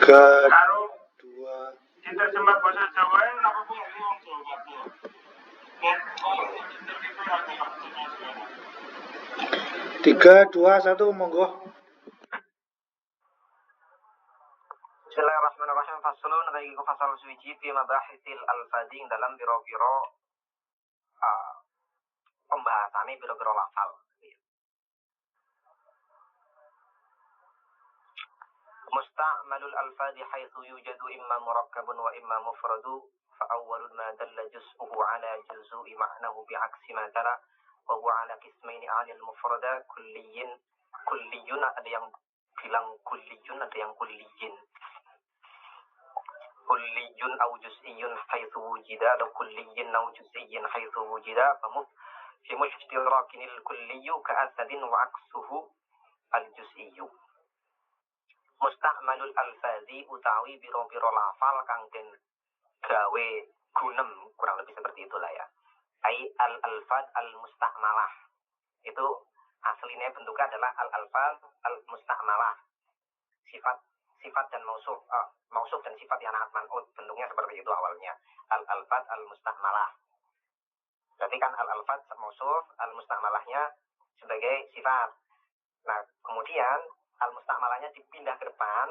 kedua diterjemah bahasa Jawa apa pun ngomong Jawa. 3, 2, 1, monggo. Bismillahirrahmanirrahim. Faslun dari fasal suci fi mabahithil alfadhi dalam biro-biro pembahasannya biro-biro lafal. Musta'malul alfadhi haitsu yujadu imma murakkabun wa imma mufradu fa awwalun ma dalla juz'uhu ala juz'i ma'nahu bi'aksi ma tala wa huwa ala qismaini 'anil mufrada kulliyun ada yang bilang kulliyun ada yang kulliyin au juz'iyyun haitsu wujida atau kulliyyin au juz'iyyin haitsu wujida fi mushtirakin al-kulliyyu ka'asadin wa aksuhu al-juz'iyyu. Musta'malul alfazi utawi biro-biro lafal kang den gawe gunem, kurang lebih seperti itulah ya. Ai al-alfaz al-musta'malah. Itu aslinya bentuknya adalah al-alfaz al-musta'malah. Sifat dan mausuf dan sifat yang anak man'ud, bentuknya seperti itu awalnya. Al-alfaz al-musta'malah. Berarti kan al-alfaz mausuf, al-musta'malahnya sebagai sifat. Nah, kemudian al-musta'malahnya dipindah ke depan,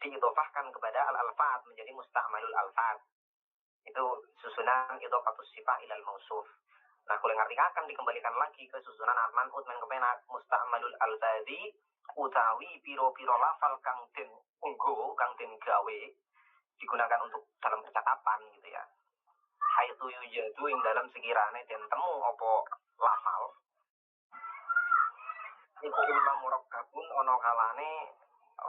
diidhofahkan kepada al-alfaz menjadi musta'malul alfaz. Itu susunan idhofatus sifat ilal mausuf. Nah, kalau ngerti akan dikembalikan lagi ke susunan al-man'ud men kepenak musta'malul alfazi utawi piro-piro lafal kang den unggo, kang den gawe digunakan untuk dalam percakapan gitu ya. Haitsu yujadu ing dalam sekirane den temu apa lafal iku imam murakkabun ana kalane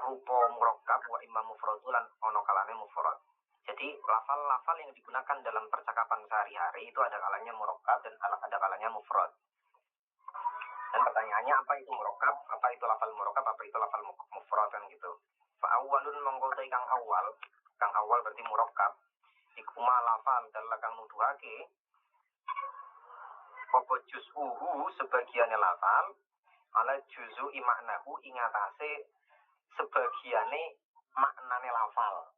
rupa murakkab wa imam mufradun lan ana kalane mufrad. Jadi lafal-lafal yang digunakan dalam percakapan sehari-hari itu ada kalanya murakkab dan ada kalanya mufrad. Dan pertanyaannya apa itu murakkab, apa itu lafal murakkab, apa itu lafal mufrad kan gitu. Fa awwalun mongko kang awal berarti murakkab. Iku ma lafal dalam kang nuduhake apa juz'uhu sebagiane lafal ala juz'u maknahu ing atase sebagiane maknane lafal.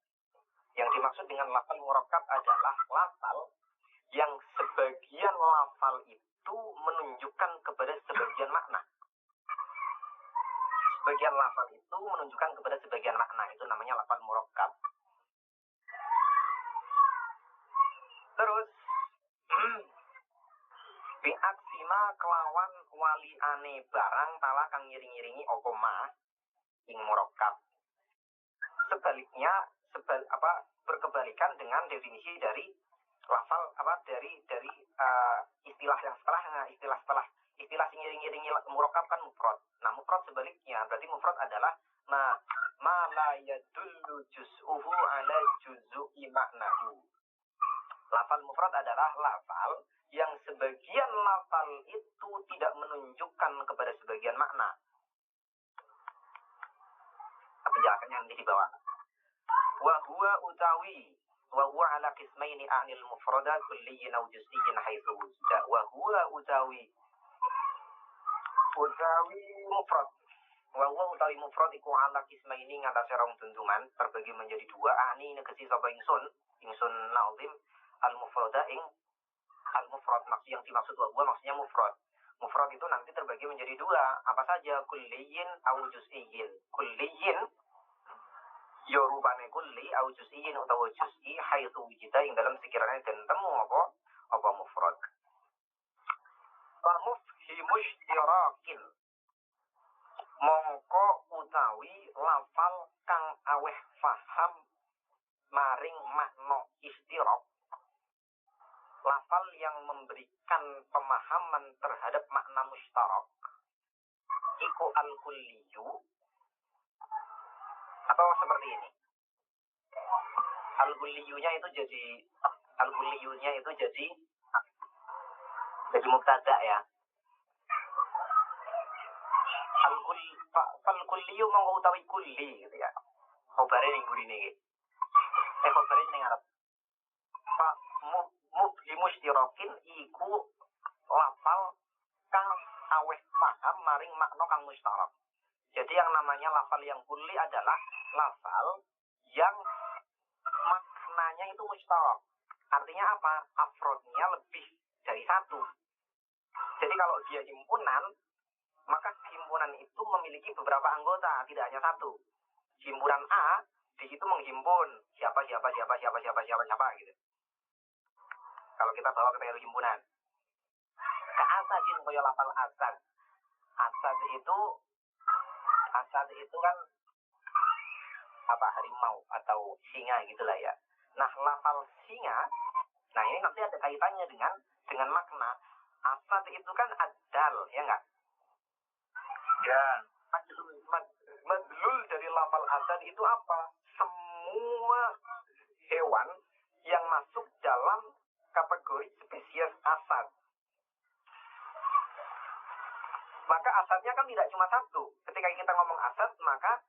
Yang dimaksud dengan lafal murakkab adalah lafal yang sebagian lafal itu menunjukkan kepada sebagian makna. Sebagian lafal itu menunjukkan kepada sebagian makna, itu namanya lafal murakkab. Terus biaksima kelawan wali ane barang tala kang ngiring-ngiringi apa ma ing murakkab. Sebaliknya berkebalikan dengan definisi dari lafal dari istilah yang setelahnya, istilah sing ngiring-ngiringi murakkab kan mufrad. Nah, mufrad sebaliknya, berarti mufrad adalah ma la yadullu juz'uhu ala juz'i maknahu. Lafal mufrad adalah lafal yang sebagian lafal itu tidak menunjukkan kepada sebagian makna. Penjelasannya nanti di bawah. Wa huwa ala qismaini anil mufrada kulliyyin aw juz'iyyin haitsu wujida. Wa huwa utawi mufrad. Wa huwa utawi mufrad iku ala qismaini ngatasé rong tuntuman terbagi menjadi dua. Ani negesi sapa ingsun nazim al-mufrada ing al-mufrad, maksud yang dimaksud wa huwa maksudnya mufrad. Mufrad itu nanti terbagi menjadi dua. Apa saja? Kulliyyin aw juz'iyyin. Kulliyyin ya rupane kulli au juz'iyyin utawa juz'i haitsu wujida ing dalam sekiranya den temu apa mufrad. Wa mufhimushtirakin mongko utawi lafal kang aweh faham maring makna istirak. Lafal yang memberikan pemahaman terhadap makna mustarak iku al-kulliyyu atau seperti ini. Al-kulliyunya itu jadi mubtada ya. Al-kulliyu mongko utawi kulli gitu ya. Khobare ning gurine iki. Khobare ning arep. Fa mufhimushtirakin iku lafal kang aweh paham maring makna kang mustarak. Jadi yang namanya lafal yang kulli adalah lafal yang maknanya itu mustarak. Artinya apa? Afrodnya lebih dari satu. Jadi kalau dia himpunan, maka himpunan itu memiliki beberapa anggota, tidak hanya satu. Himpunan A di situ menghimpun siapa gitu. Kalau kita bawa ke teori himpunan. Ka'asadin kaya lafal asad. Asad itu kan apa, harimau atau singa gitulah ya. Nah, lafal singa, nah ini nanti ada kaitannya dengan makna. Asad itu kan adal, ya enggak? Ya. Madlul dari lafal asad itu apa? Semua hewan yang masuk dalam kategori spesies asad. Maka asadnya kan tidak cuma satu. Ketika kita ngomong asad, maka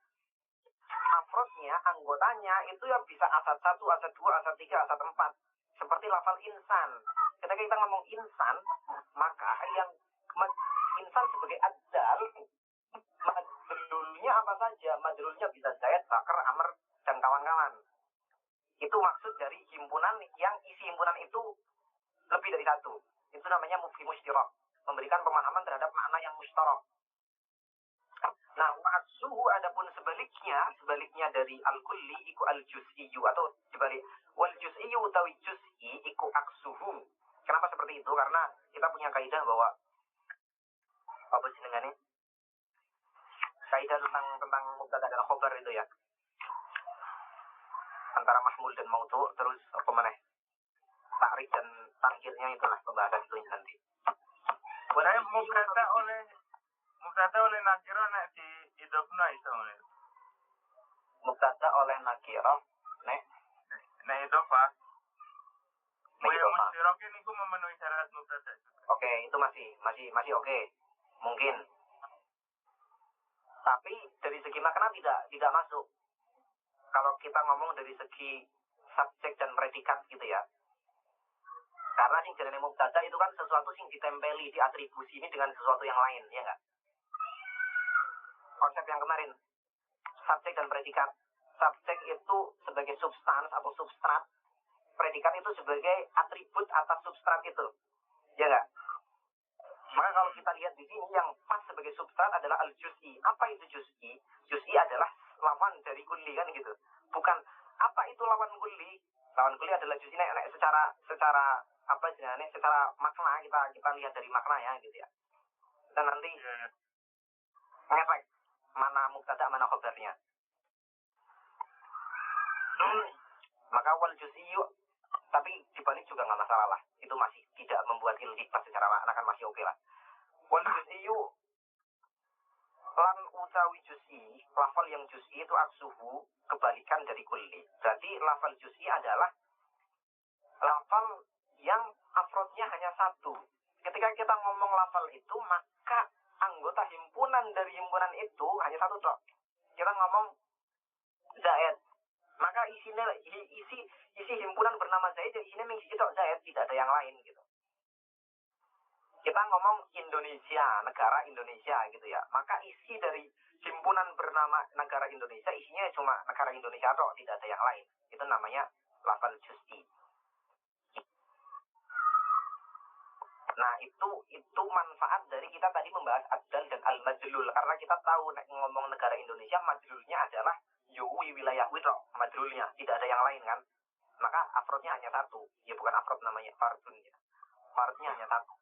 afrodnya, anggotanya itu yang bisa asad 1, asad 2, asad 3, asad 4. Seperti lafal insan. Ketika kita ngomong insan, maka yang insan sebagai adal, madlulnya apa saja? Madlulnya bisa Zaid, Bakar, Amr, dan kawan-kawan. Itu maksud dari himpunan yang isi himpunan itu lebih dari satu. Itu namanya mufhim mushtarak, memberikan pemahaman terhadap makna yang mushtarak. Nah, wa'aksuhu adapun sebaliknya dari al-kulli iku al-juz'iyyu, atau dibalik wal juz'iyyu utawi juz'i iku aksuhu. Kenapa seperti itu? Karena kita punya kaidah bahwa apa sih dengannya? Kaidah tentang mubtada dan khabar itu ya. Antara mahmul dan mautu, terus apa mana? Takrif dan takhirnya itulah pembahasan itu nanti. Saya mubtada oleh nakira nek di idofna iso ngene. Mubtada oleh nakira nek Idofa. nek Kaya idofa. musyarakat niku memenuhi syarat mubtada. Oke, itu masih oke. Mungkin. Tapi dari segi makna tidak masuk. Kalau kita ngomong dari segi subjek dan predikat gitu ya. Karena sing jenenge mubtada itu kan sesuatu yang ditempeli, diatribusi ini dengan sesuatu yang lain, ya enggak? Konsep yang kemarin, subjek dan predikat. Subjek itu sebagai substans atau substrat, predikat itu sebagai atribut atas substrat itu, ya enggak? Maka kalau kita lihat di sini yang pas sebagai substrat adalah al-juz'i. Apa itu juz'i? Juz'i adalah lawan dari kulli kan gitu. Bukan apa itu lawan kulli? Lawan kulli adalah juz'i secara apa istilahnya? Secara makna kita lihat dari maknanya gitu ya. Dan nanti ngefek mana mubtada mana khabarnya. Maka wal juz'iyyu, tapi dibalik juga nggak masalah lah. Itu masih tidak membuat iltifat secara makna, kan masih oke lah. Wal juz'iyyu lan utawi juz'i, lafal yang juz'i itu aksuhu, kebalikan dari kulli. Berarti lafal juz'i adalah lafal yang afrodnya hanya satu. Ketika kita ngomong lafal itu, maka anggota himpunan dari himpunan itu hanya satu toh. Kita ngomong Zaid, maka isi himpunan bernama Zaid, isinya mengisi tok Zaid, tidak ada yang lain gitu. Kita ngomong Indonesia, negara Indonesia gitu ya. Maka isi dari himpunan bernama negara Indonesia isinya cuma negara Indonesia toh, tidak ada yang lain. Itu namanya lafal juz'i. Nah, itu manfaat dari kita tadi membahas adal dan al-madlul, karena kita tahu ngomong negara Indonesia, madlulnya adalah yuwi wilayah wito, madlulnya tidak ada yang lain kan. Maka afrodnya hanya satu. Ya bukan afrod namanya, fardun ya. Fardnya hanya satu.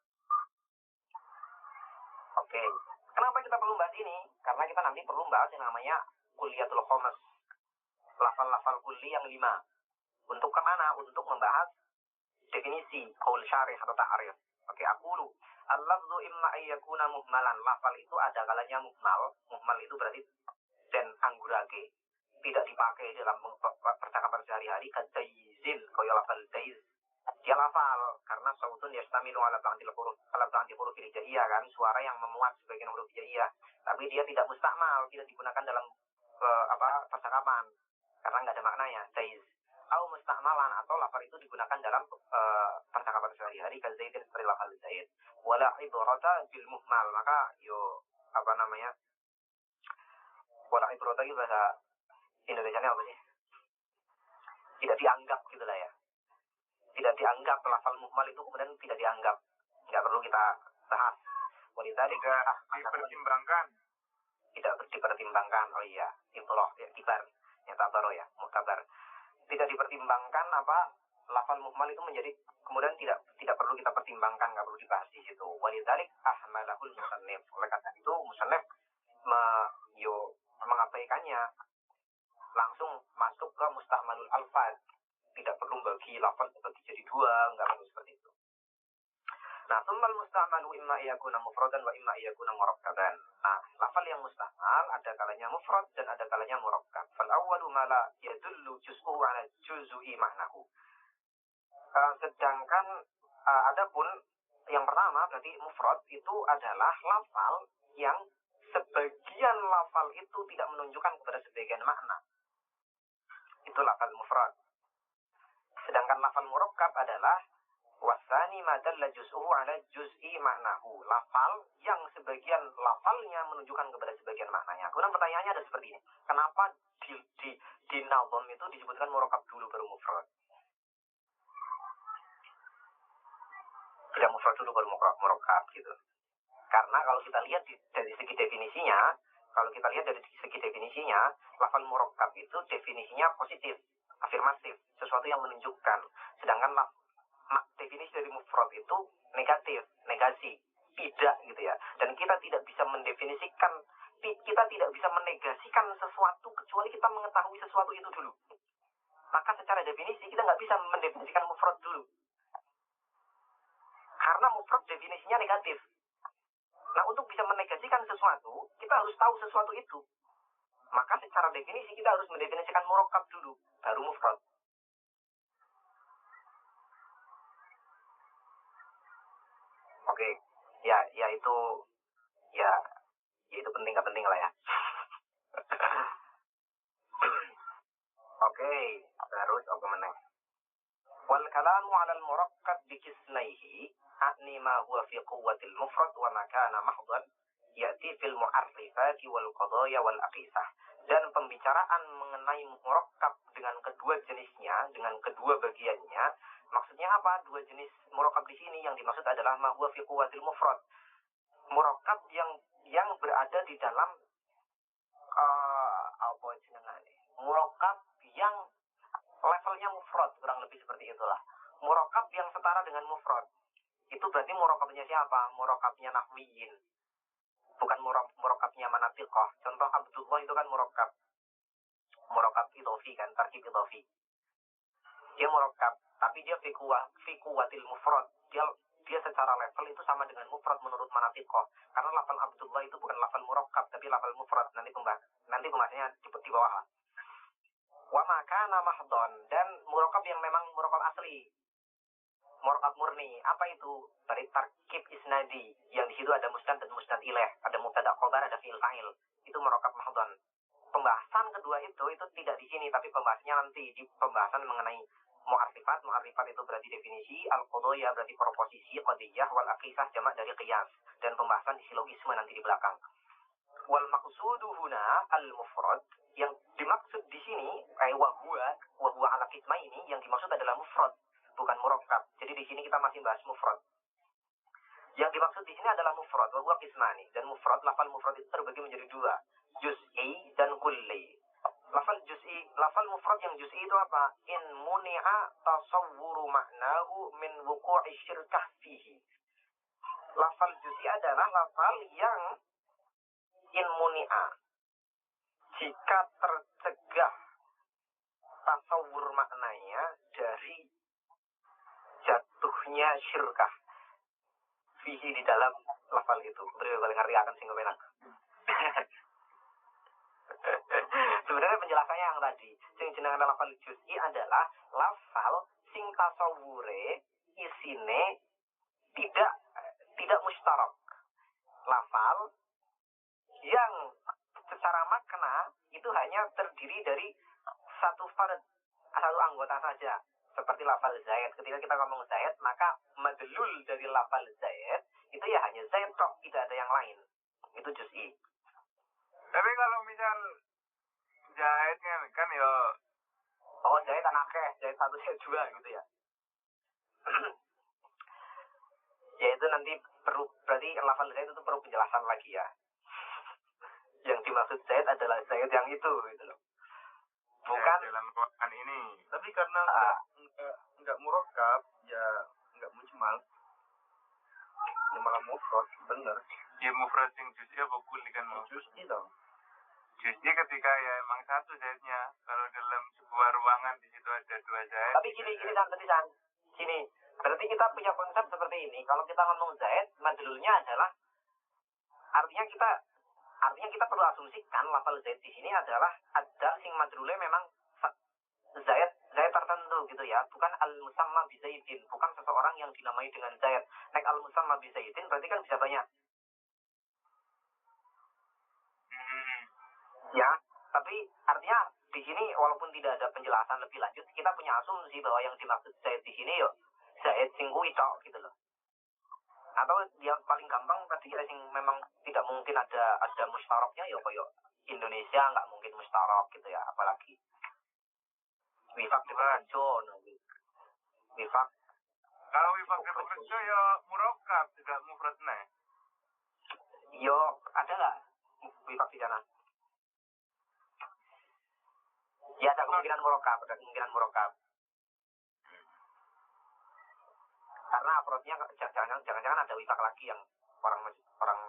Oke. Kenapa kita perlu bahas ini? Karena kita nanti perlu bahas yang namanya kuliatul khomas. Lafal-lafal kulli yang 5. Untuk kemana? Untuk membahas definisi, qaul syarih atau ta'arif. Oke, aqulu al-lafzu imma ayyakuna muhmalan. Lafal itu ada kalanya muhmal. Muhmal itu berarti dan anggurake, tidak dipakai dalam percakapan sehari-hari. Kadaizin, kaya lafal daiz. Dia lafal karena sautun yastamilu ala ta'antil huruf hijaiyah kan, suara yang memuat sebagian huruf hijaiyah. Tapi dia tidak mustakmal, tidak digunakan dalam percakapan karena nggak ada maknanya. Daiz. Atau mustakmalan, atau lafal itu digunakan dalam percakapan sehari-hari, kazaidin seperti lafal zaid. Wala ibrata bil muhmal, maka wala ibrata itu bahasa Indonesianya apa sih? tidak dianggap gitu lah ya. Tidak dianggap lafal muhmal itu kemudian tidak dianggap. Nggak perlu kita bahas. Wanita Tidak dipertimbangkan. Tidak dipertimbangkan. Oh iya, itu loh, ya, kibar. Ya tabaro ya, muktabar. Tidak dipertimbangkan apa lafal muhmal itu menjadi kemudian tidak perlu kita pertimbangkan, nggak perlu dibahas di situ. Walidalik ahmalahul musannif. Oleh karena itu musannif mengabaikannya, langsung masuk ke mustahmalul alfaz. Tidak perlu bagi lafal bagi jadi dua, nggak perlu seperti itu. Nah, tsummal mustahmalu imma yakuna mufradan wa imma yakuna murakkaban. Nah, lafal yang mustahmal ada kalanya mufrad dan ada kalanya murakkab. Fal awwalu ma la yadullu juz'uhu ala juz'i ma'nahu. Sedangkan adapun yang pertama berarti mufrad itu adalah lafal yang sebagian lafal itu tidak menunjukkan kepada sebagian makna. Itu lafal mufrad. Sedangkan lafal murakkab adalah wasani madalla juz'uhu ala juz'i ma'nahu. Lafal yang sebagian lafalnya menunjukkan kepada sebagian maknanya. Kemudian pertanyaannya ada seperti ini. Kenapa di nazam itu disebutkan murakkab dulu baru mufrad? Tidak mufrad dulu baru murakkab gitu. Karena kalau kita lihat dari segi definisinya, lafal murakkab itu definisinya positif, afirmatif, sesuatu yang menunjukkan. Sedangkan definisi dari mufrad itu negatif, negasi, tidak gitu ya. Dan kita tidak bisa menegasikan sesuatu kecuali kita mengetahui sesuatu itu dulu. Maka secara definisi kita nggak bisa mendefinisikan mufrad dulu. Karena mufrad definisinya negatif. Nah, untuk bisa menegasikan sesuatu, kita harus tahu sesuatu itu. Maka secara definisi kita harus mendefinisikan murakkab dulu, baru mufrad. Oke, ya itu penting nggak penting lah ya. Oke, terus apa meneng? Wal kalamu 'ala al-murakkab bi kisnaihi a'ni ma huwa fi quwwatil mufrad wa ma kana mahdhan ya'ti fil mu'arrifati wal qadaya wal aqisah. Dan pembicaraan mengenai murakkab dengan kedua jenisnya, dengan kedua bagiannya, maksudnya apa? Dua jenis murakkab di sini yang dimaksud adalah ma huwa fi quwwatil mufrad. Murakkab yang berada di dalam apa jenengane? Murakkab yang levelnya mufrad, kurang lebih seperti itulah. Murakkab yang setara dengan mufrad. Itu berarti murakkabnya siapa? Murakkabnya nahwiyin. Bukan murakkabnya manatiqah. Contoh Abdullah itu kan murakkab. Murakkab idhofi kan, tarkib idhofi. Dia murakkab, tapi dia fi quwwatil mufrad. Dia secara level itu sama dengan mufrad menurut manatiqah. Karena lafal Abdullah itu bukan lafal murakkab, tapi lafal mufrad. Nanti pembahasannya di bawah lah. Wa ma kana mahdhan, dan murakkab yang memang murakkab asli. Murakkab murni. Apa itu? Dari tarkib isnadi, yang di situ ada musnad dan musnad ilaih, ada mubtada khabar, ada fi'il fa'il. Itu murakkab mahdhan. Pembahasan kedua itu tidak di sini, tapi pembahasannya nanti di pembahasan mengenai mu'arrifat. Mu'arrifat itu berarti definisi, al-qadaya berarti proposisi, qadiyah, wal aqisah jamak dari qiyas, dan pembahasan di silogisme nanti di belakang. Wal maqsudu huna al-mufrad, yang dimaksud di sini wa huwa ala qismaini, yang dimaksud adalah mufrad, bukan murakkab. Jadi di sini kita masih bahas mufrad. Yang dimaksud di sini adalah mufrad, wa huwa qismani, dan mufrad, lafal mufrad itu terbagi menjadi dua, juz'i dan kulli. Lafal mufrad yang juz'i itu apa? In muni'a tasawwuru ma'nahu min wuqu'i syirkah fihi. Lafal juz'i adalah lafal yang in muni'a, jika tercegah tasawur maknanya dari jatuhnya syirkah fihi di dalam lafal itu. Beri kali ngerti akan sing kepenak. Sebenarnya penjelasannya yang tadi, sing jenengan lafal juz'i adalah lafal sing tasawure isine tidak mustarak. Lafal yang secara makna itu hanya terdiri dari satu anggota saja. Seperti lafal zaid. Ketika kita ngomong zaid, maka madlul dari lafal zaid itu ya hanya zaid tok, tidak ada yang lain. Itu juz'i. Tapi kalau misal zaidnya kan ya, oh zaid jahitan akeh, jahit 1, jahit 2 gitu ya. Ya itu nanti perlu, berarti lafal zait itu perlu penjelasan lagi ya. Yang dimaksud zait adalah zait yang itu gitu loh. Bukan dalam ruangan ini. Tapi karena enggak murakkab, ya enggak mujmal. Ya malah mufrad, bener. Ya mufrad yang juz'i apa kulli kan mau? Juz'i dong. Juz'i ketika ya emang satu zaitnya. Kalau dalam sebuah ruangan di situ ada 2 zait. Tapi gini San. Gini, berarti kita punya konsep seperti ini. Kalau kita ngomong zait, madlulnya adalah artinya kita perlu asumsikan lafal zait di sini adalah ada sing madlulnya memang zait tertentu gitu ya, bukan al-musamma bi zaidin, bukan seseorang yang dinamai dengan zait. Nek al-musamma bi zaidin berarti kan bisa banyak. Ya, tapi artinya di sini walaupun tidak ada penjelasan lebih lanjut, kita punya asumsi bahwa yang dimaksud zait di sini yo zait sing kuwi tok gitu loh. Atau yang paling gampang tadi sing memang tidak mungkin ada mustaroknya ya koyo Indonesia nggak mungkin mustarok gitu ya, apalagi wifak di kerja, wifak. Kalau wifak di kerja ya murakkab juga mufrad nih. Yo ada nggak wifak di sana? Ya ada kemungkinan murakkab. Karena approach-nya jangan-jangan ada wifak lagi yang orang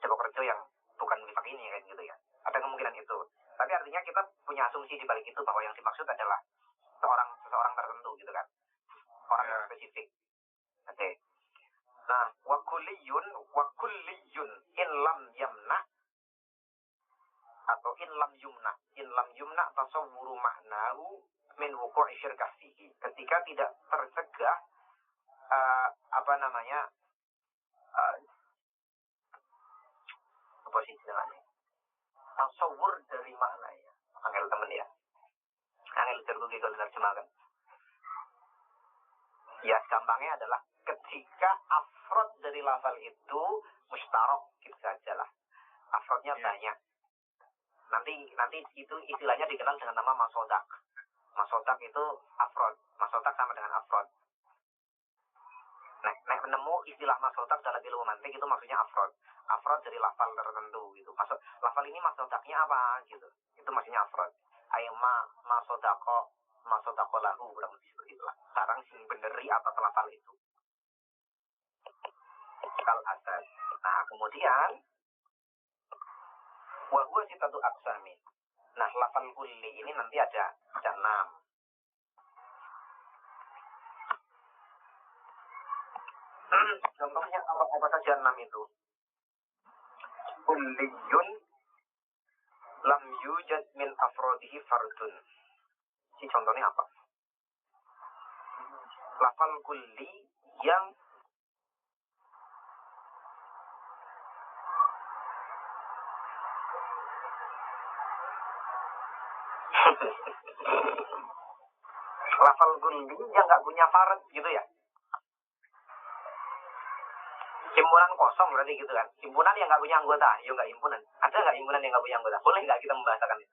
Joko Kerjo yang bukan wifak ini kayak gitu ya. Ada kemungkinan itu. Tapi artinya kita punya asumsi di balik itu bahwa yang dimaksud adalah seseorang tertentu gitu kan. Orang yang spesifik. Oke. Nah, wa kulliyun in lam yamna atau in lam yumna tasawwuru ma'nahu min wuqu'i syirkah fihi. Ketika tidak tercegah apa sih istilahnya? Tasawur dari maknanya. Angel temen ya. Angel terbuka kalau terjemahkan. Ya gampangnya adalah ketika afrod dari lafal itu mustarok gitu saja lah. Afrodnya banyak. Nanti itu istilahnya dikenal dengan nama masodak. Masodak itu afrod. Masodak sama dengan afrod. Nek menemu istilah masodak dalam ilmu mantik itu maksudnya afrod. Afrod dari lafal tertentu gitu. Lafal ini masodaknya apa gitu. Itu maksudnya afrod. Ayo masodako lahu kurang lebih seperti itulah. Sekarang sing beneri atas lafal itu. Kal asal. Nah kemudian wa huwa sitatu aqsamin. Nah lafal kulli ini nanti ada 6. Contohnya apa saja 6 itu? Kulliyun lam yujad min afrodihi fardun. Si contohnya apa? Lafal kulli yang lafal kulli yang nggak punya fard gitu ya. Himpunan kosong berarti gitu kan. Himpunan yang nggak punya anggota, ya nggak himpunan. Ada nggak himpunan yang nggak punya anggota? Boleh nggak kita membahasakan itu?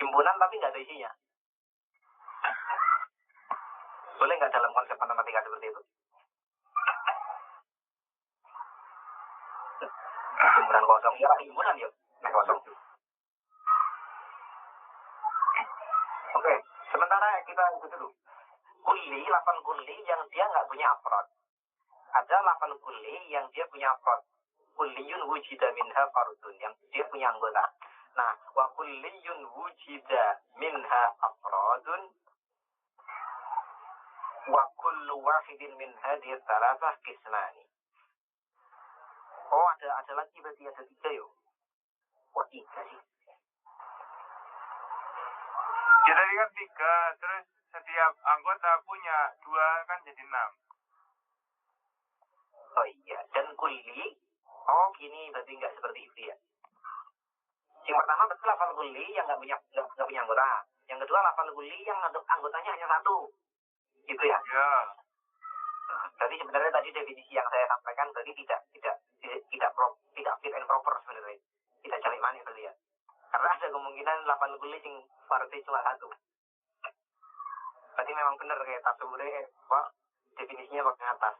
Himpunan tapi nggak ada isinya. Boleh nggak dalam konsep matematika seperti itu? Himpunan kosong, ya himpunan yuk, kosong. Oke, sementara kita itu dulu. Kulli, lafal kulli yang dia nggak punya afrod. Ada lafal kulli yang dia punya afrod. Kulliyun wujida minha fardun, yang dia punya anggota. Nah, wa kulliyun wujida minha afradun wa kullu wahidin min hadhihi thalathah qismani. Oh, ada lagi berarti ada 3 yuk. Wah, 3 sih. Ya tadi kan 3, terus setiap anggota punya 2 kan jadi 6. Oh iya, dan kulli. Oh gini, berarti nggak seperti itu ya. Yang pertama betul lafal kulli yang nggak punya anggota. Yang kedua lafal kulli yang anggotanya hanya 1. Gitu ya. Ya. Nah, berarti sebenarnya tadi definisi yang saya sampaikan berarti tidak fit and proper sebenarnya. Tidak jalik manis berarti ya. Karena ada kemungkinan lafal kulli yang fardhu cuma 1. Berarti memang benar kayak tasawure Pak definisinya pakai atas.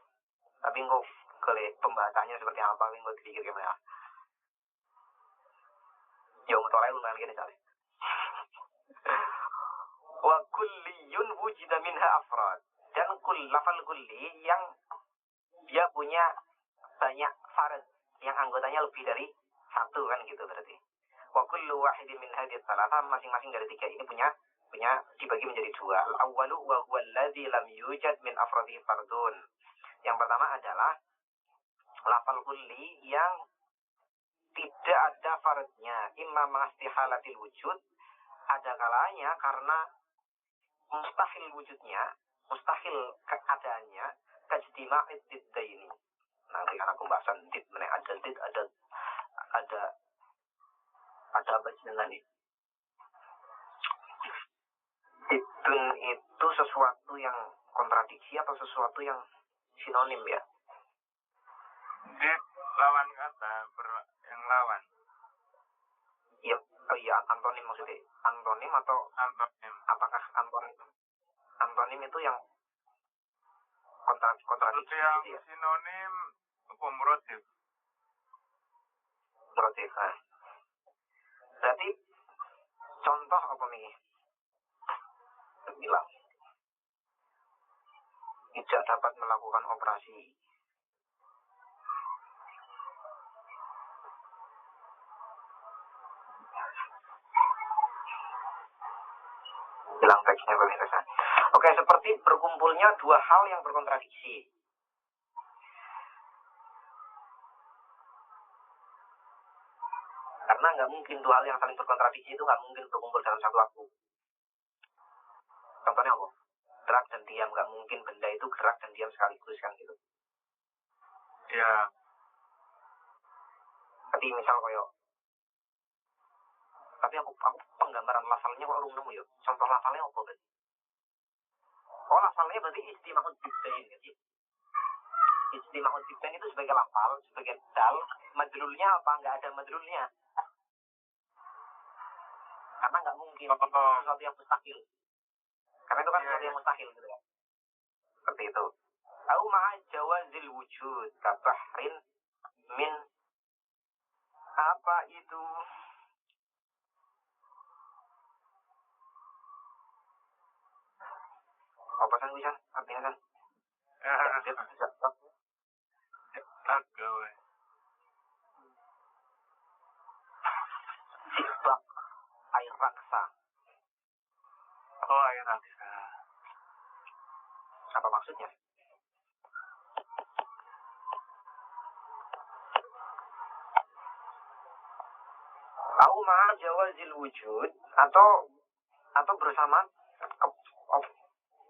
Tapi engko kele pembahasannya seperti apa engko dipikir gimana. Ya mutolai lumayan gini soalnya. Wa kulliyun wujida minha afrad. Dan lafal kulli yang dia punya banyak farad, yang anggotanya lebih dari satu kan gitu berarti. Wa kullu wahidin min hadhihi thalatha, masing-masing dari tiga ini punya dibagi menjadi dua. Al-awwalu wa huwa alladhi lam yujad min afradihi fardun. Yang pertama adalah lafal kulli yang tidak ada faradnya, imma mastihalatil wujud, ada kalanya karena mustahil wujudnya, mustahil keadaannya, kajtima'id diddaini. Nanti anak pembahasan did, ada did, ada apa dengan ini. Didun itu sesuatu yang kontradiksi atau sesuatu yang sinonim ya? Did lawan kata, yang lawan. Iya, oh iya, antonim maksudnya. Antonim atau Antonim. apakah antonim itu yang kontradiksi yang gitu ya? sinonim apa muradif? Muradif. Berarti contoh apa nih? Bilang tidak dapat melakukan operasi. Bilang teksnya pemirsa. Oke, seperti berkumpulnya dua hal yang berkontradiksi. Karena nggak mungkin dua hal yang saling berkontradiksi itu nggak mungkin berkumpul dalam satu waktu. Contohnya apa? Gerak dan diam, nggak mungkin benda itu gerak dan diam sekaligus kan gitu. Ya. Tapi misal koyo, tapi aku penggambaran lafalnya kok belum nemu ya. Contoh lafalnya apa berarti? Oh, lafalnya berarti istima'ud dibdain gitu. Istima'ud dibdain itu sebagai lafal, sebagai dal, madlulnya apa? Nggak ada madlulnya. Karena nggak mungkin itu sesuatu yang mustahil. Karena itu kan sesuatu yang mustahil gitu ya. Seperti itu. Au ma'a jawazil wujud kabahrin min apa itu? Apa kan bisa? Artinya kan? Agawe. Sibak air raksa. Oh, air raksa. Apa maksudnya? Au ma'a jawazil wujud atau bersama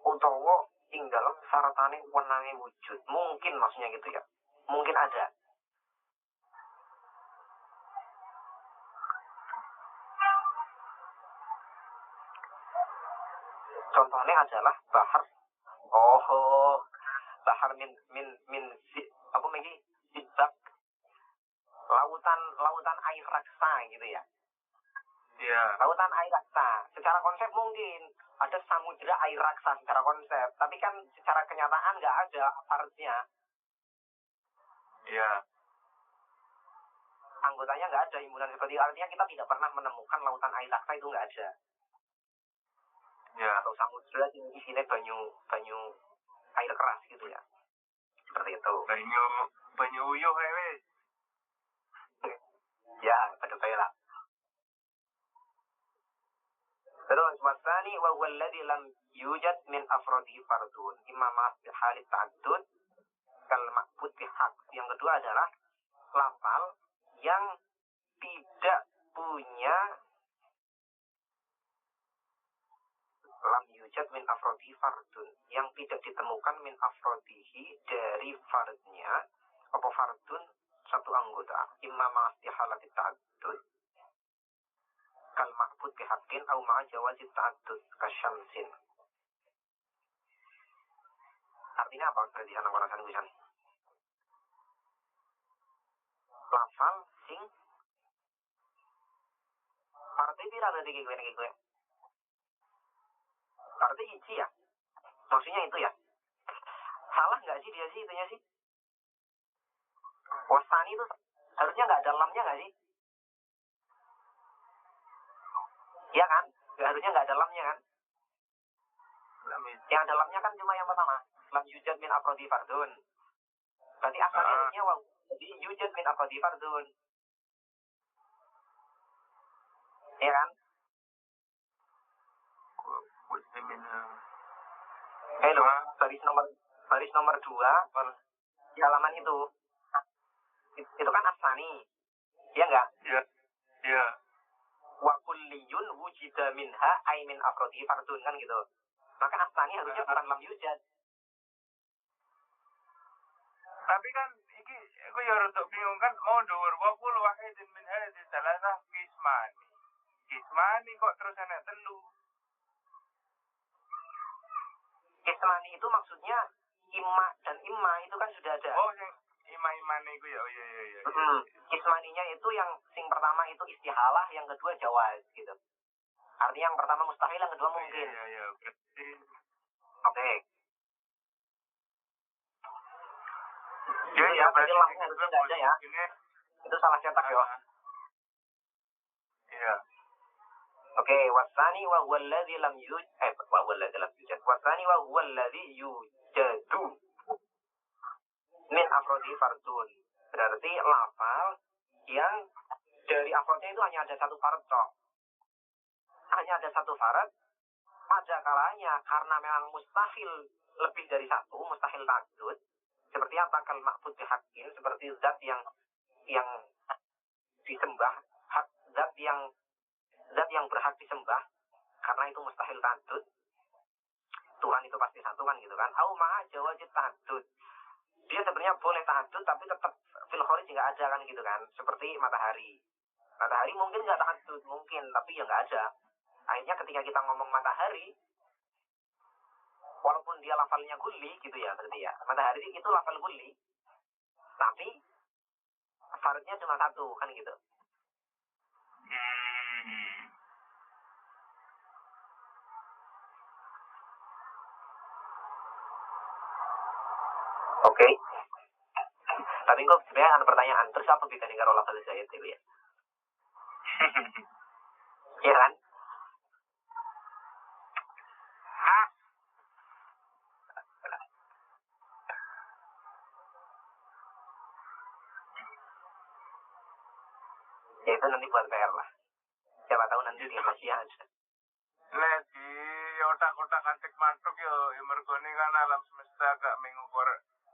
utawa ing dalam saratane wenange wujud. Mungkin maksudnya gitu ya. Mungkin ada. Contohnya adalah bahar. Oh, bahar min apa lagi? Sibak lautan air raksa gitu ya. Iya. Lautan air raksa. Secara konsep mungkin ada samudra air raksa secara konsep, tapi kan secara kenyataan nggak ada partnya. Iya. Anggotanya nggak ada himpunan seperti itu. Artinya kita tidak pernah menemukan lautan air raksa itu nggak ada. Ya. Atau samudra yang isinya banyu air keras gitu ya. Seperti itu. Banyu uyuh hewe. Ya, pada saya lah. Terus wasani wa huwa alladhi lam yujad min afradihi fardun imma ma fi halit ta'addud kal ma'bud bihaq. Yang kedua adalah lafal yang tidak punya lam yujad min afrodihi fardun, yang tidak ditemukan min afrodihi dari fardnya apa fardun satu anggota imma ma fi halit ta'addud kal ma'bud bihaqqin au ma'a jawazi ta'addud kasyamsin. Artinya apa berarti sana warasan tulisan? Lafal sing arti pira berarti gue. Arti hiji ya? Maksudnya itu ya. Salah nggak sih dia sih itunya sih? Wasani itu harusnya nggak ada lamnya nggak sih? Iya kan? Harusnya nggak ada lamnya kan? Yang ada lamnya kan cuma yang pertama. Lam yujad min afrodi fardun. Berarti asali harusnya jadi yujad min afrodi fardun. Iya kan? Hello, baris nomor 2 di halaman itu. Itu kan asani. Iya enggak? Iya. Iya. Wa kulliyun wujida minha ay min afrodi fardun kan gitu. Maka asani harusnya bukan lam yujad. Tapi kan iki aku ya rada bingung kan mau dhuwur wa kul wahidin min hadhihi salasah qismani. Qismani kok terus enek telu. Qismani itu maksudnya imma dan imma itu kan sudah ada. Oh, yang ima-imane iku ya. Oh iya. Qismaninya itu yang sing pertama itu istihalah, yang kedua jawaz gitu. Artinya yang pertama mustahil, yang kedua mungkin. Iya. Berarti Oke. Ya, berarti lamnya harusnya nggak ada ya. Itu salah cetak ya. Iya. Oke, wasani wa huwa alladhi lam yujad. Wasani wa huwa alladhi yujadu min afrodi fardun. Berarti lafal yang dari afrodnya itu hanya ada satu farad toh. Hanya ada satu farad. Pada kalanya karena memang mustahil lebih dari satu, mustahil ta'addud. Seperti apa kal ma'bud bihaqqin, seperti zat yang disembah, zat yang berhak disembah, karena itu mustahil ta'addud. Tuhan itu pasti satu kan gitu kan. Au ma'a jawazit ta'addud. Dia sebenarnya boleh ta'addud tapi tetap fil kharij enggak ada kan gitu kan. Seperti matahari. Matahari mungkin enggak ta'addud, mungkin, tapi ya enggak ada. Akhirnya ketika kita ngomong matahari, walaupun dia lafalnya gulli gitu ya berarti ya. Matahari itu lafal gulli. Tapi faradnya cuma satu kan gitu. Oke. Tapi kok sebenarnya ada pertanyaan, terus apa bedanya karo lafal zaid itu ya? Iya kan? Ya itu nanti buat PR lah. Siapa tahu nanti di hasiah aja. Nek di otak-otak antik mantuk yo mergone kan alam semesta gak mengukur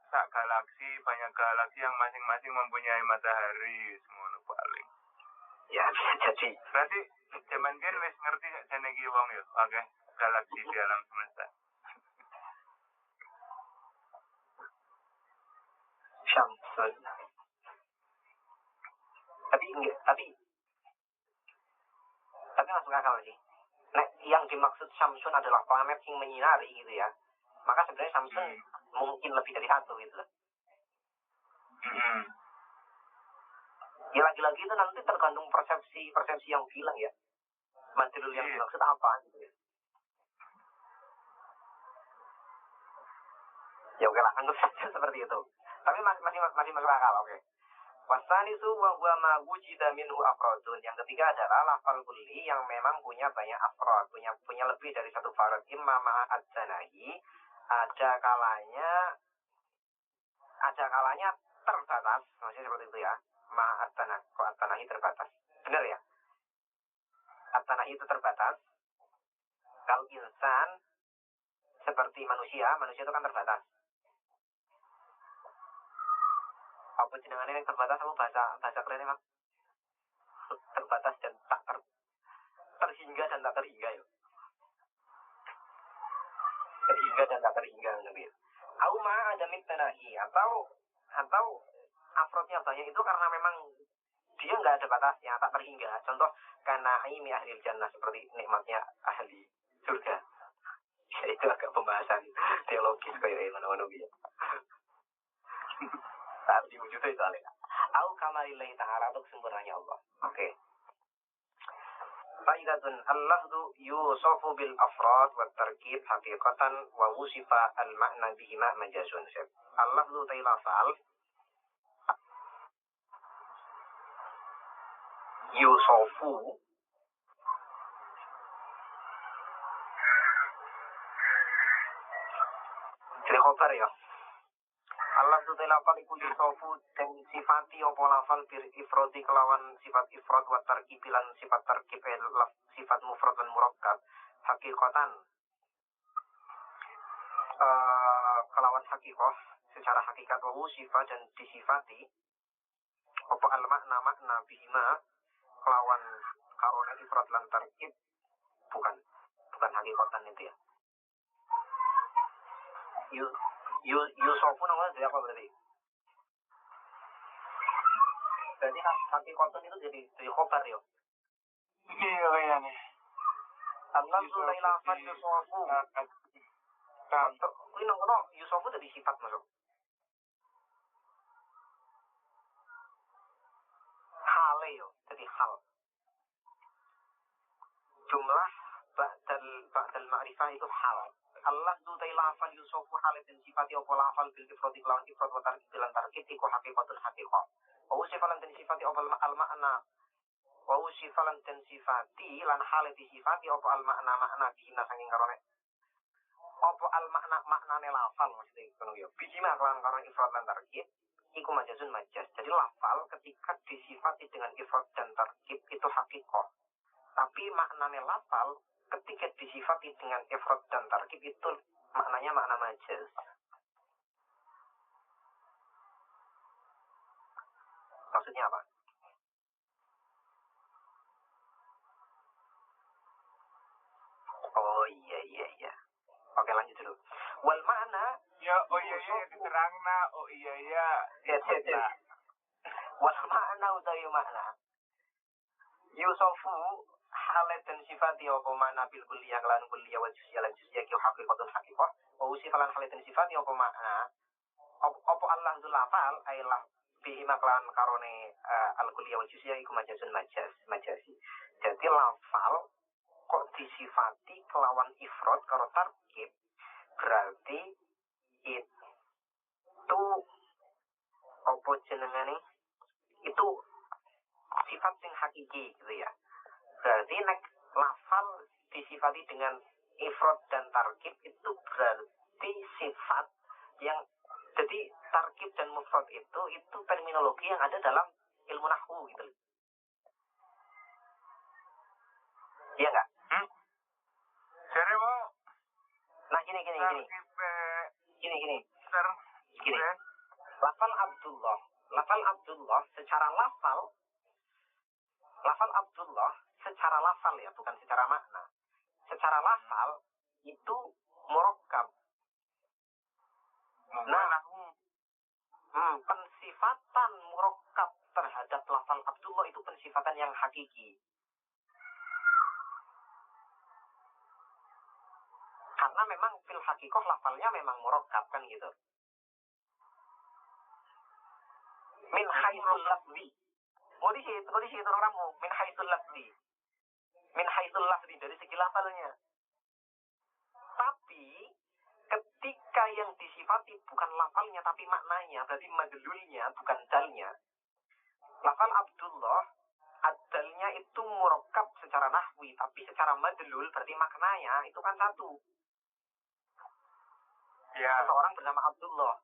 sak galaksi, banyak galaksi yang masing-masing mempunyai matahari, semono paling. Ya bisa jadi. Berarti zaman kan wis ngerti jane iki wong yo, oke, galaksi di alam semesta. Syamsun. Tapi masuk akal sih. Nah, yang dimaksud Syamsun adalah planet yang menyinari gitu ya. Maka sebenarnya Syamsun mungkin lebih dari satu gitu. Ya lagi-lagi itu nanti tergantung persepsi yang bilang ya. Material yang dimaksud apa gitu ya. Ya oke lah, anggap saja seperti itu. Tapi masih masuk akal, oke. Wasanisu wa huwa ma wujida minhu afrodun. Yang ketiga adalah lafal kulli yang memang punya banyak afrod, punya lebih dari satu farad. Imma ma'ad zanahi, ada kalanya terbatas, maksudnya seperti itu ya. Ma'ad zanahi terbatas. Benar ya? At-tanahi itu terbatas. Kalau insan seperti manusia itu kan terbatas. Apa jenengannya yang terbatas sama bahasa keren emang terbatas dan tak terhingga dan tak terhingga ya. Terhingga dan tak terhingga gitu. Auma ada mitanahi atau afrodnya banyak itu karena memang dia nggak ada batasnya, tak terhingga. Contoh karena ini ahli jannah seperti nikmatnya ahli surga. Ya, itu agak pembahasan teologis kayak mana-mana ya. Saat diwujudkan soalnya. Au kamalillahi ta'ala, untuk sempurnanya Allah. Oke. Faidatun al-lafdu yusofu bil afrad wa tarkib haqiqatan wa wusifa al-ma'na bihima majazun. Al-lafdu tailafal yusofu jadi khobar ya. Al-lafdu tailafal iku yusofu dan sifati apa lafal bir ifrodi kelawan sifat ifrod wa tarkib lan sifat tarkib sifat mufrad dan murakkab haqiqatan kelawan hakikoh secara hakikat wa sifat dan disifati apa al makna bihima kelawan karona ifrad lan tarkib bukan hakikatan itu ya. Yusofu namanya jadi apa berarti? Berarti hakikatan itu jadi khobar ya. Iya kayaknya. Allah sudah ilafan yusofu. Kuwi ngono yusofu jadi sifat masuk. Hale yo, jadi hal. Jumlah ba'dal ma'rifah itu hal. Allah tu tailafal yusofu halatin sifati apa lafal bil ifradi lawan ifrad wa tarkib lan tarkib iku hakikatun hakikat. Wa sifalan dan sifati apa al makna. Wa sifalan dan sifati lan halati sifati apa al makna bihina saking karone. Apa al maknane lafal maksudnya ngono ya. Bijima kelawan karone ifrad lan tarkib iku majazun majaz. Jadi lafal ketika disifati dengan ifrad dan tarkib itu hakikat. Tapi maknane lafal ketika disifati dengan ifrad dan tarkib itu maknanya makna majaz. Maksudnya apa? Oh iya. Oke lanjut dulu. Wal makna Ya diterangna. Oh iya. Wal makna utawi makna yusofu halat dan sifati apa makna bil kulliyah lan kulliyah wal juz'iyah lan juz'iyah ki hakikatun hakikah wa usifalan halat dan sifati apa makna apa Allah dzul lafal ailah bihi maklan karone al kulliyah wal juz'iyah iku majazun majazi. Jadi lafal kok disifati kelawan ifrad karo tarkib berarti itu apa jenengane itu sifat yang hakiki gitu ya. Berarti nek lafal disifati dengan ifrad dan tarkib itu berarti sifat yang jadi tarkib dan mufrad itu terminologi yang ada dalam ilmu nahwu gitu. Iya enggak? Jadi mau Nah gini. Lafal Abdullah secara lafal ya, bukan secara makna. Secara lafal itu murakkab. Nah, pensifatan murakkab terhadap lafal Abdullah itu pensifatan yang hakiki. Karena memang fil hakikoh lafalnya memang murakkab kan gitu. Min haitsul lafzi. Mau di situ orangmu min haitsul lafzi dari segi lafalnya. Tapi ketika yang disifati bukan lafalnya tapi maknanya, berarti madlulnya bukan dalnya. Lafal Abdullah adalnya itu murakkab secara nahwi, tapi secara madlul berarti maknanya itu kan satu. Ya. Seseorang bernama Abdullah,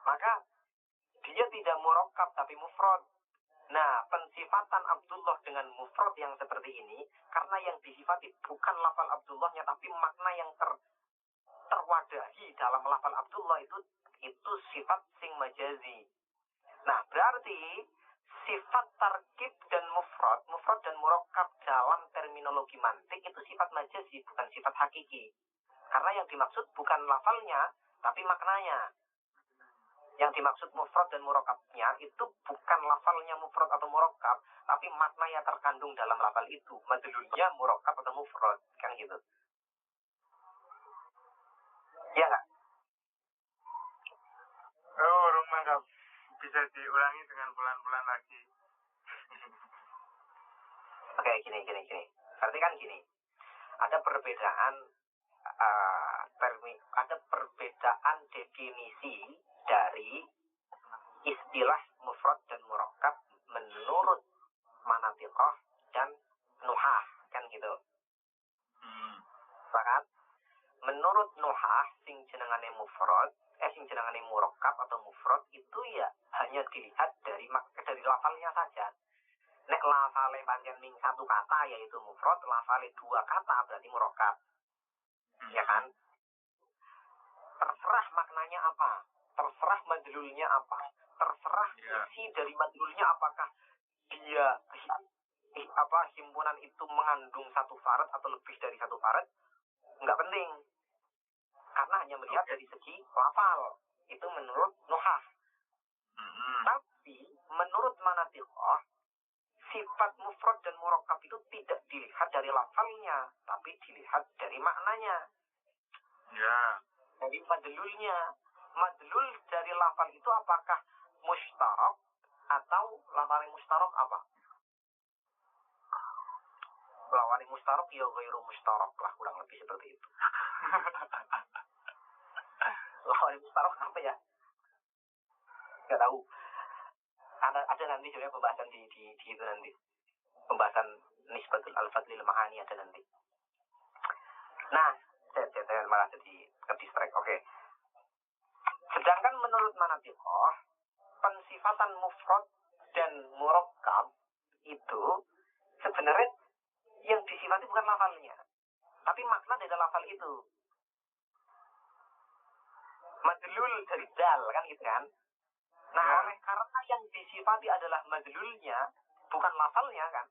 maka dia tidak murakkab tapi mufrad. Nah, pensifatan Abdullah dengan mufrad yang seperti ini karena yang disifati bukan lafal Abdullahnya tapi makna yang terwadahi dalam lafal Abdullah itu sifat sing majazi. Nah, berarti sifat tarkib dan mufrad dan murakkab dalam terminologi mantik itu sifat majazi, bukan sifat hakiki. Karena yang dimaksud bukan lafalnya tapi maknanya. Yang dimaksud mufrad dan murakkabnya itu bukan lafalnya mufrad atau murakkab, tapi maknanya terkandung dalam lafal itu. Madlulnya murakkab atau mufrad, kan gitu. Iya nggak? Oh, rumah nggak bisa diulangi dengan pelan-pelan lagi. Oke, gini. Berarti kan gini. Ada perbedaan ada perbedaan definisi dari istilah mufrad dan murakkab menurut manatiqah dan nuhah, kan gitu. Sepakat? Menurut nuhah sing jenengane mufrad, sing jenengane murakkab atau mufrad itu ya hanya dilihat dari lafalnya saja. Nek lafale pancen ming satu kata yaitu mufrad, lafale dua kata berarti murakkab. Ya kan? Terserah maknanya apa, terserah madlulnya apa, terserah isi dari madlulnya apakah dia himpunan itu mengandung satu farad atau lebih dari satu farad, nggak penting. Karena hanya melihat dari segi lafal. Itu menurut nuhah. Tapi menurut manatiqah, sifat mufrad dan murakkab itu tidak dilihat dari lafalnya, tapi dilihat dari maknanya. Ya. Dari madlulnya. Madlul dari lafal itu apakah mustarak atau lafal mustarak apa? Lafal mustarak ya ghairu mustarak lah, kurang lebih seperti itu. Lafal mustarak apa ya? Nggak tahu. Ada nanti sebenarnya pembahasan di itu nanti. Pembahasan nisbatul alfat lil ma'ani ada nanti. Nah, saya malah jadi ke-distract. Oke. Sedangkan menurut manatiqah, pensifatan mufrad dan murakkab itu sebenarnya yang disifati bukan lafalnya, tapi makna dari lafal itu. Madlul dari dal, kan gitu kan? Nah, oleh karena yang disifati adalah madlulnya, bukan lafalnya kan,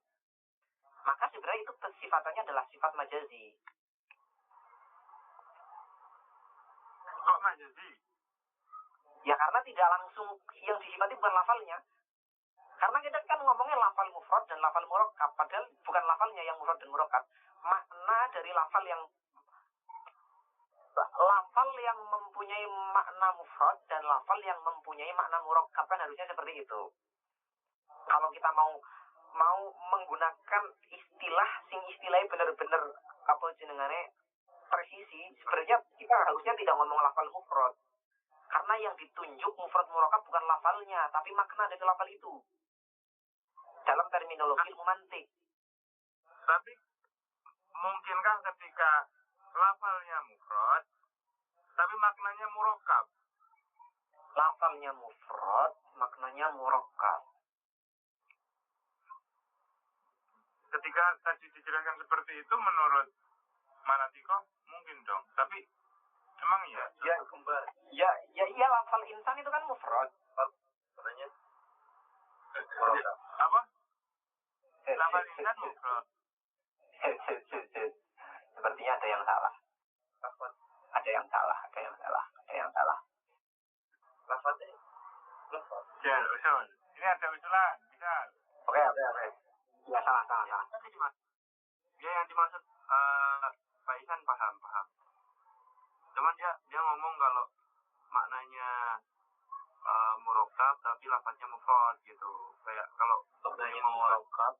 maka sebenarnya itu sifatannya adalah sifat majazi. Kok majazi? Ya karena tidak langsung yang disifati bukan lafalnya. Karena kita kan ngomongnya lafal mufrad dan lafal murakkab, padahal bukan lafalnya yang mufrad dan murakkab. Makna dari lafal yang mempunyai makna mufrad dan lafal yang mempunyai makna murakkab kan harusnya seperti itu. Kalau kita mau menggunakan istilahnya benar-benar apa jenengane presisi, sebenarnya kita harusnya tidak ngomong lafal mufrad. Karena yang ditunjuk mufrad murakkab bukan lafalnya, tapi makna dari lafal itu. Dalam terminologi ilmu mantik. Tapi mungkinkah ketika lafalnya mufrad tapi maknanya murakkab? Lafalnya mufrad, maknanya murakkab. Ketika tadi dijelaskan seperti itu menurut manatiqah mungkin dong. Tapi emang iya? Ya kembar. Ya lafal insan itu kan mufrad. Maknanya murakkab. Apa? Lafal insan mufrad. Sepertinya ada yang salah. Ada yang salah. Lafaznya. Ya, usul. Ini ada usulan, bisa. Oke. Ya salah. Ya yang dimaksud Pak Isan paham. Cuman dia ngomong kalau maknanya murakkab tapi lafaznya mufrad gitu. Kayak kalau maknanya murakkab.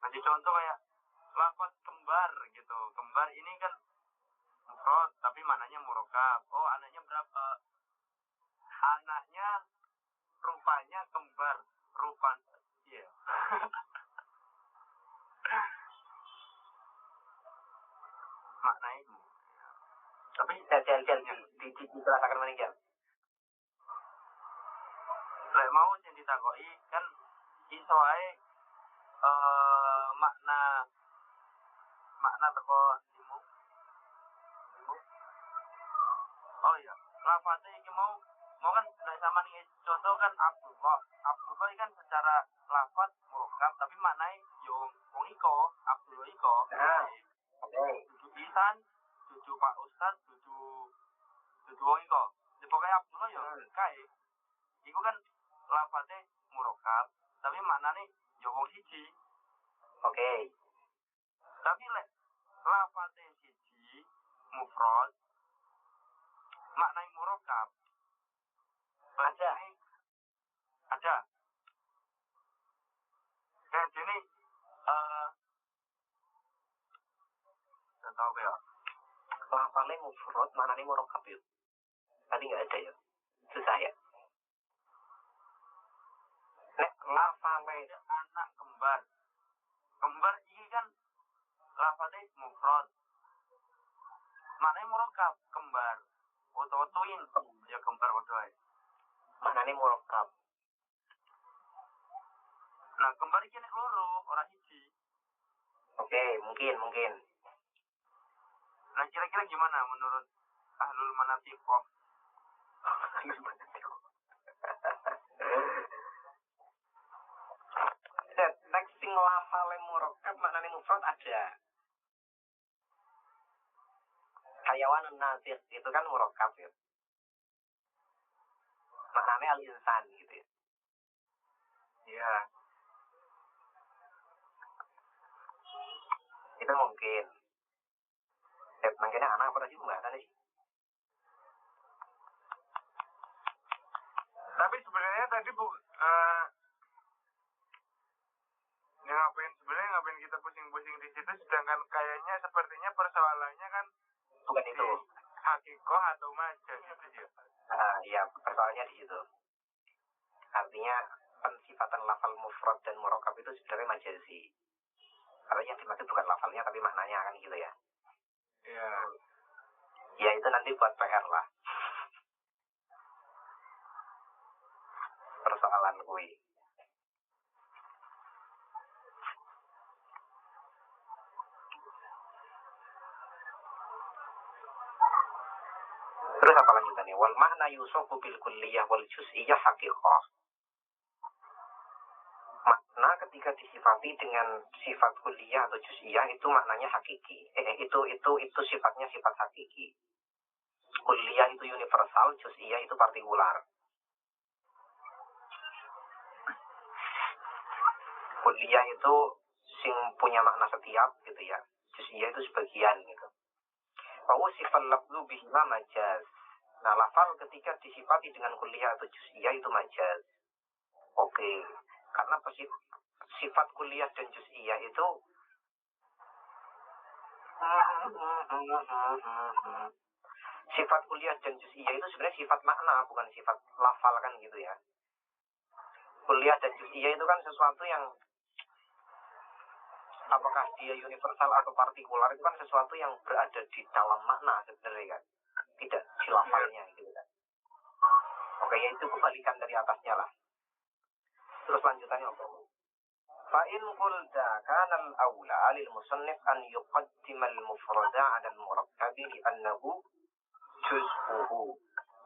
Kasih contoh kayak lafaz kembar gitu. Kembar ini kan mufrad tapi maknanya murakkab. Oh, anaknya berapa? Anaknya rupanya kembar. Iya. Makna itu. Tapi dijelaskan meninggal. Lek mau sing ditakoki kan iso ae makna teko dimu. Oh iya, lafate iki mau kan nek sampean contoh kan Abdullah kan secara lafaz murakkab tapi maknane yo wong iko, Abdullah iko. Oke. Dudu Isan, dudu Pak Ustad, dudu wong iko. Pokoke Abdullah yo kae. Iku kan lafate murakkab tapi maknane yo wong siji. Oke. Tapi lek lafate siji mufrad maknane murakkab. Ada. Kayak gini tahu ya. Lafalnya mufrad, maknanya murakkab yuk. Tadi nggak ada ya. Susah ya. Nek lafalnya Anak kembar. Kembar ini kan lafalnya mufrad. Maknanya murakkab kembar. Utawa twin ya kembar wae. maknanya murakkab. Nah, kembar iki nek loro, ora siji. Oke, mungkin. Nah, kira-kira gimana menurut ahlul manatiqah? Nek sing lafale murakkab maknane mufrad ada. Hayawanun nasikh itu kan murakkab ya. Maknanya al-insan gitu ya. Iya. Itu mungkin. Makanya anak apa sih pembahasannya sih? Tapi sebenarnya tadi ngapain kita pusing-pusing di situ, sedangkan kayaknya sepertinya persoalannya kan Bukan itu. hakikoh atau majaz gitu ya. Iya, persoalannya di situ. Artinya pensifatan lafal mufrad dan murakkab itu sebenarnya majazi. Karena yang dimaksud bukan lafalnya tapi maknanya kan gitu ya. Iya. Ya itu nanti buat PR lah. Persoalan kui. Terus apa lanjutannya? Wal makna yusofu bil kulliyah wal juz'iyah haqiqah. Makna ketika disifati dengan sifat kulliyah atau juz'iyah itu maknanya hakiki. Itu sifatnya sifat hakiki. Kulliyah itu universal, juz'iyah itu partikular. Kulliyah itu sing punya makna setiap gitu ya. Juz'iyah itu sebagian gitu. Bahwa sifat lafzu bihima majaz. Nah, lafal ketika disifati dengan kulliyah atau juz'iyah itu majaz. Oke. Karena sifat kulliyah dan juz'iyah itu sifat kulliyah dan juz'iyah itu sebenarnya sifat makna, bukan sifat lafal kan gitu ya. Kulliyah dan juz'iyah itu kan sesuatu yang apakah dia universal atau partikular itu kan sesuatu yang berada di dalam makna sebenarnya kan. Tidak di lafalnya gitu kan. Oke, ya itu kebalikan dari atasnya lah. Terus lanjutannya apa? Fa'in qulta kana al-awla lil musannif an yuqaddima al-mufrada 'ala al-murakkabi li'annahu juz'uhu.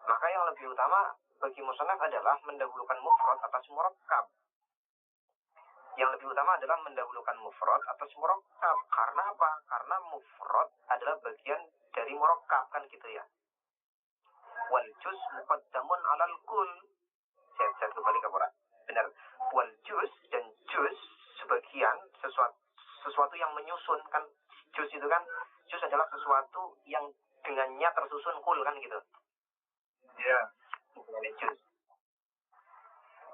Maka yang lebih utama bagi musannif adalah mendahulukan mufrad atas murakkab. Yang lebih utama adalah mendahulukan mufrad atas murakkab. Karena apa? Karena mufrad adalah bagian dari murakkab kan gitu ya. Wal juz muqaddamun 'alal kull. Saya kembali ke Quran. Benar. Wal juz dan juz sebagian sesuatu yang menyusun kan. Juz itu kan, juz adalah sesuatu yang dengannya tersusun kul kan gitu. Iya. Juz.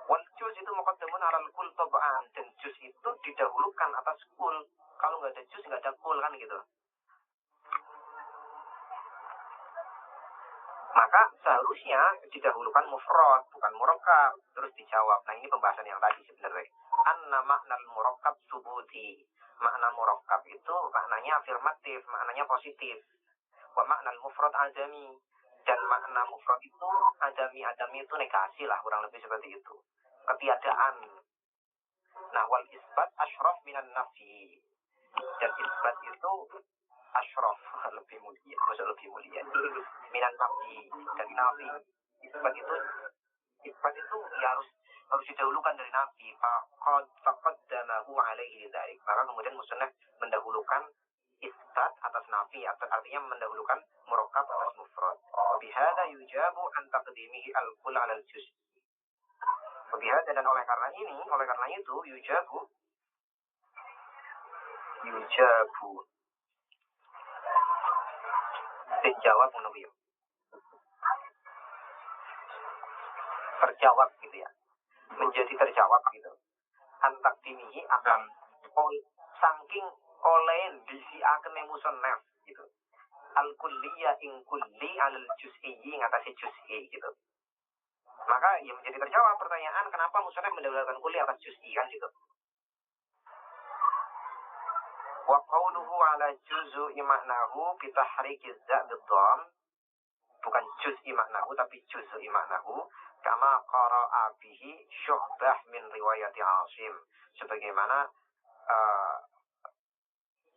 Wal juz itu muqaddamun 'alal kul tab'an, dan juz itu didahulukan atas kul. Kalau nggak ada juz nggak ada kul kan gitu. Maka seharusnya didahulukan mufrad, bukan murakkab. Terus dijawab. Nah, ini pembahasan yang tadi sebenarnya. Anna makna murakkab subuti. Makna murakkab itu maknanya afirmatif, maknanya positif. Wa makna mufrad adami. Dan makna mufrad itu adami itu negasi lah, kurang lebih seperti itu. Ketiadaan. Nah, wal isbat asyraf minan nafi. Dan isbat itu asyraf, lebih mulia, maksud lebih mulia. Minan nafi, dari nafi. Isbat itu ya harus didahulukan dari nafi. Faqaddamahu alaihi lidzalik. Maka kemudian musannaf mendahulukan isbat atas nafi, artinya mendahulukan murakkab atas mufrad. Bihadza yujabu an taqdimihi al-kull 'ala al-juz. Bihadza, dan oleh karena itu yujabu dijawab menunggu terjawab gitu ya, menjadi terjawab gitu. Antak dimihi akan saking oleh disiaken musannaf gitu. Al-kulliyya in kulli alal juz'iyyi ngatasi juz'i gitu. Maka ya menjadi terjawab pertanyaan kenapa musannaf mendahulukan kulli atas juz'i kan gitu. Wa qawluhu ala juz'i maknahu bi tahrikiz za' bid-dhamm, bukan juz'i maknahu tapi juz'i maknahu, kama qara'a bihi Syu'bah min riwayati Asim, sebagaimana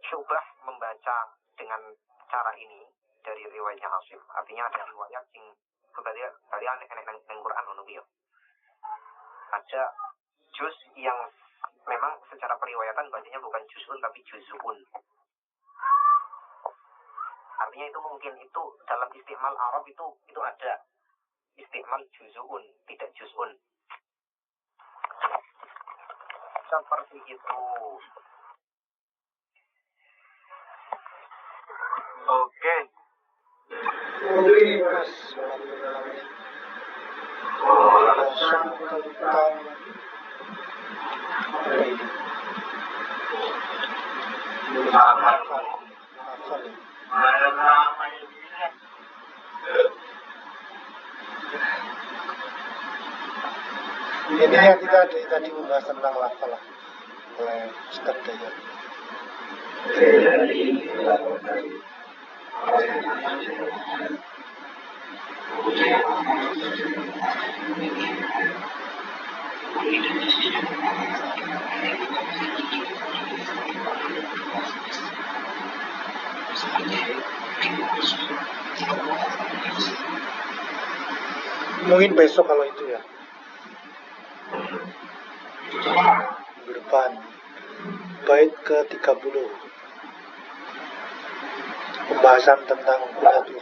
Syu'bah membaca dengan cara ini dari riwayatnya Asim. Artinya ada riwayat sing kalian enek nang Quran ngono piye. Ada juz yang memang secara periwayatan bacanya bukan juz'un tapi juz'un. Artinya itu mungkin itu dalam istimal Arab itu ada istimal juz'un, tidak juz'un. Seperti itu. Oke. Mas, pembahasan tentang hafal. Intinya kita tadi membahas tentang lafal oleh Ustaz Dayat. Mungkin besok kalau itu ya. Minggu depan. Bait ke-30. Pembahasan tentang Qudhatul